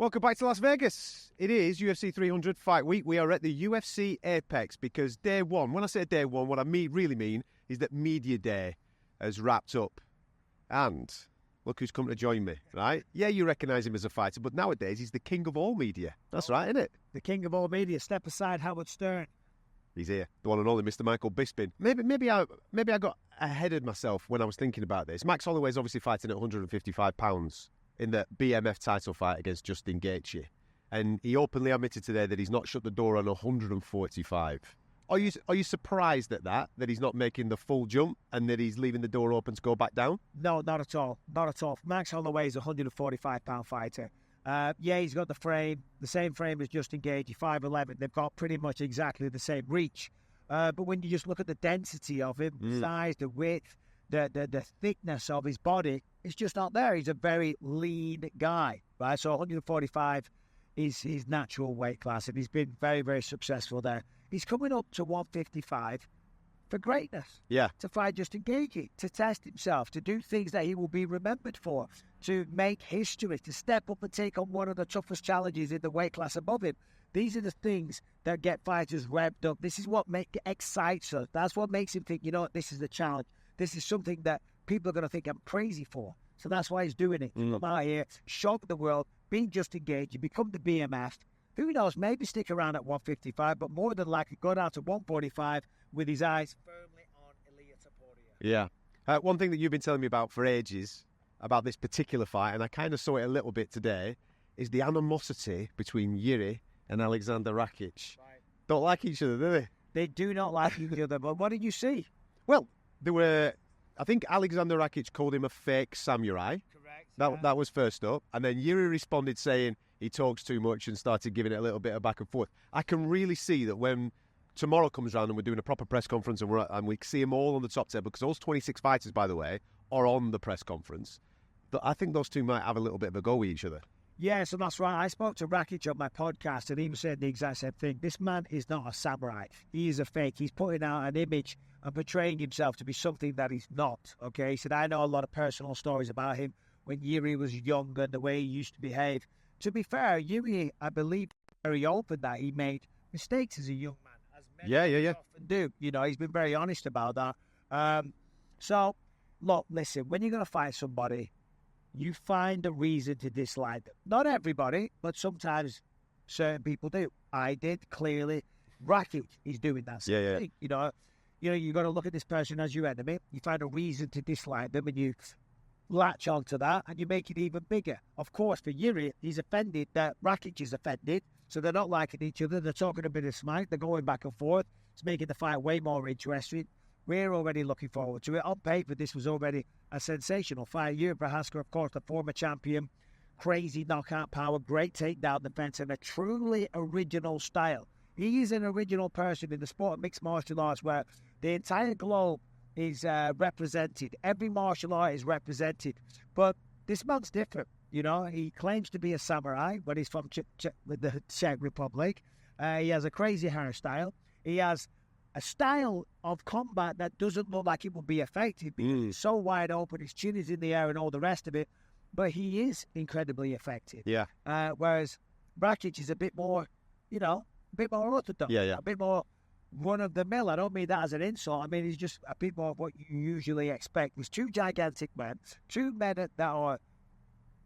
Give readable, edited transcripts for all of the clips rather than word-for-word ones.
Welcome back to Las Vegas. It is UFC 300 Fight Week. We are at the UFC Apex because day one, when I say day one, what I really mean is that Media Day has wrapped up. And look who's come to join me, right? Yeah, you recognise him as a fighter, but nowadays he's the king of all media. That's right, isn't it? The king of all media. Step aside, Howard Stern. He's here, the one and only Mr. Michael Bisping. Maybe I got ahead of myself when I was thinking about this. Max Holloway's obviously fighting at 155 pounds in the BMF title fight against Justin Gaethje, and he openly admitted today that he's not shut the door on 145. Are you surprised at that he's not making the full jump and that he's leaving the door open to go back down? No, not at all. Not at all. Max Holloway is a 145-pound fighter. Yeah, he's got the same frame as Justin Gaethje, 5'11". They've got pretty much exactly the same reach. But when you just look at the density of him, the size, the width, the thickness of his body, it's just not there. He's a very lean guy, right? So 145 is his natural weight class, and he's been very, very successful there. He's coming up to 155 for greatness. Yeah. To fight Justin Gaethje, to test himself, to do things that he will be remembered for, to make history, to step up and take on one of the toughest challenges in the weight class above him. These are the things that get fighters revved up. This is what excites us. That's what makes him think, you know what, this is the challenge. This is something that people are going to think I'm crazy for. So that's why he's doing it. Come out here, shock the world, be Justin Gaethje, become the BMF. Who knows, maybe stick around at 155, but more than likely go down to 145 with his eyes firmly on Ilia Topuria. Yeah. One thing that you've been telling me about for ages, about this particular fight, and I kind of saw it a little bit today, is the animosity between Yuri and Alexander Rakic. Right. Don't like each other, do they? They do not like each other, but what did you see? Well, I think Alexander Rakic called him a fake samurai. Correct. That was first up. And then Yuri responded saying he talks too much and started giving it a little bit of back and forth. I can really see that when tomorrow comes around and we're doing a proper press conference and we see them all on the top table, because those 26 fighters, by the way, are on the press conference, but I think those two might have a little bit of a go with each other. Yeah, so that's right. I spoke to Rakic on my podcast, and he was saying the exact same thing. This man is not a samurai. He is a fake. He's putting out an image and portraying himself to be something that he's not, okay? He said, I know a lot of personal stories about him when Yuri was young and the way he used to behave. To be fair, Yuri, I believe, very open that he made mistakes as a young man, as many often do. You know, he's been very honest about that. So, look, listen, when you're going to fight somebody, you find a reason to dislike them. Not everybody, but sometimes certain people do. I did, clearly. Rakic is doing that same thing. You know, you got to look at this person as your enemy. You find a reason to dislike them, and you latch onto that, and you make it even bigger. Of course, for Yuri, he's offended that Rakic is offended, so they're not liking each other. They're talking a bit of smack. They're going back and forth. It's making the fight way more interesting. We're already looking forward to it. On paper, this was already a sensational fight. Yuri Prochazka, of course, the former champion, crazy knockout power, great takedown defense, and a truly original style. He is an original person in the sport of mixed martial arts where the entire globe is represented. Every martial art is represented. But this man's different. You know, he claims to be a samurai, but he's from the Czech Republic. He has a crazy hairstyle. He has a style of combat that doesn't look like it will be effective because he's so wide open, his chin is in the air and all the rest of it, but he is incredibly effective. Yeah. Whereas Rakic is a bit more, a bit more orthodox, a bit more run-of-the-mill. I don't mean that as an insult. I mean, he's just a bit more of what you usually expect. There's two gigantic men, two men that are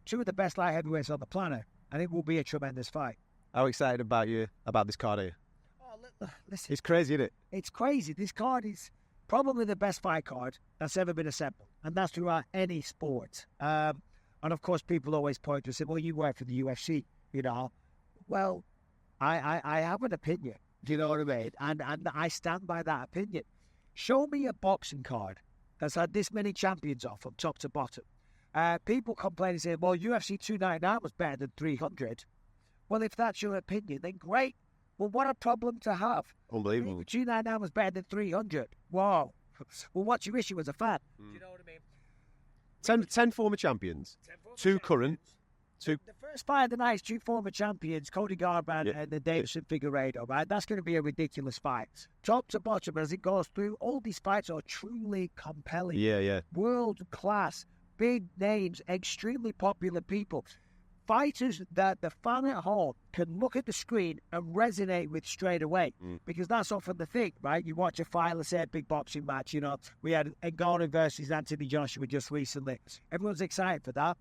two of the best light heavyweights on the planet, and it will be a tremendous fight. How excited about this card are you? Listen, it's crazy, isn't it? It's crazy. This card is probably the best fight card that's ever been assembled, and that's throughout any sport. And of course, people always point to and say, "Well, you work for the UFC," you know. Well, I have an opinion. Do you know what I mean? And I stand by that opinion. Show me a boxing card that's had this many champions off from top to bottom. People complain and say, "Well, UFC 299 was better than 300." Well, if that's your opinion, then great. Well, what a problem to have. Unbelievable. 299 was better than 300. Wow. Well, what's your issue as a fan? Do you know what I mean? 10 former champions. Two current. The first fight of the night is two former champions, Cody Garbrandt and the Davison Figueiredo, right? That's going to be a ridiculous fight. Top to bottom, as it goes through, all these fights are truly compelling. Yeah. World class, big names, extremely popular people. fighters that the fan at home can look at the screen and resonate with straight away. Because that's often the thing, right? You watch a fight, let's say a big boxing match, you know, we had Ngannou versus Anthony Joshua just recently. Everyone's excited for that.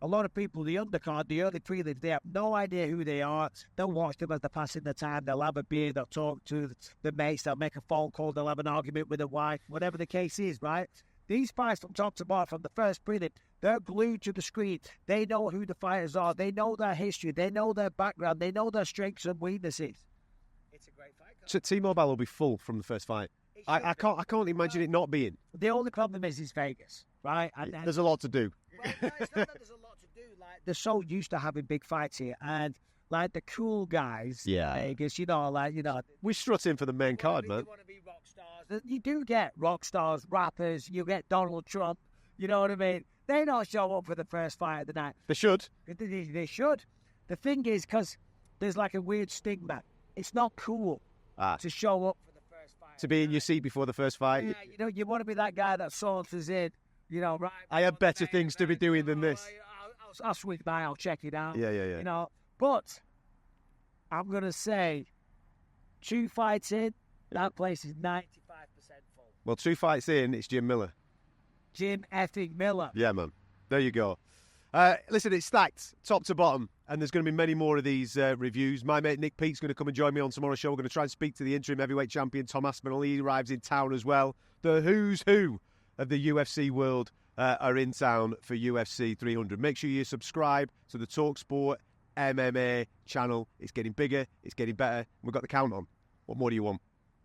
A lot of people, the undercard, the early prelims, they have no idea who they are. They'll watch them as they're passing the time. They'll have a beer. They'll talk to the mates. They'll make a phone call. They'll have an argument with a wife, whatever the case is, right? These fights from top to bottom, from the first prelim, they're glued to the screen. They know who the fighters are. They know their history. They know their background. They know their strengths and weaknesses. It's a great fight. So T-Mobile will be full from the first fight. I can't imagine it not being. The only problem is Vegas, right? And there's a lot to do. Well, no, it's not that there's a lot to do. Like, they're so used to having big fights here, and like the cool guys, Vegas, you know, we're strutting for the main card, man. You want to be rock stars. You do get rock stars, rappers. You get Donald Trump. You know what I mean? They don't show up for the first fight of the night. They should. They should. The thing is, because there's like a weird stigma. It's not cool to show up for the first fight. To be in your seat before the first fight. Yeah, you know, you want to be that guy that saunters in. You know, right? I have better things to be doing than this. I'll swing by. I'll check it out. Yeah. You know, but I'm gonna say, 2 fights in, that place is 95% full. Well, 2 fights in, it's Jim Miller. Jim effing Miller. Yeah, man. There you go. Listen, it's stacked, top to bottom, and there's going to be many more of these reviews. My mate Nick Peake's going to come and join me on tomorrow's show. We're going to try and speak to the interim heavyweight champion, Tom Aspinall. He arrives in town as well. The who's who of the UFC world are in town for UFC 300. Make sure you subscribe to the talkSPORT MMA channel. It's getting bigger. It's getting better. We've got the count on. What more do you want?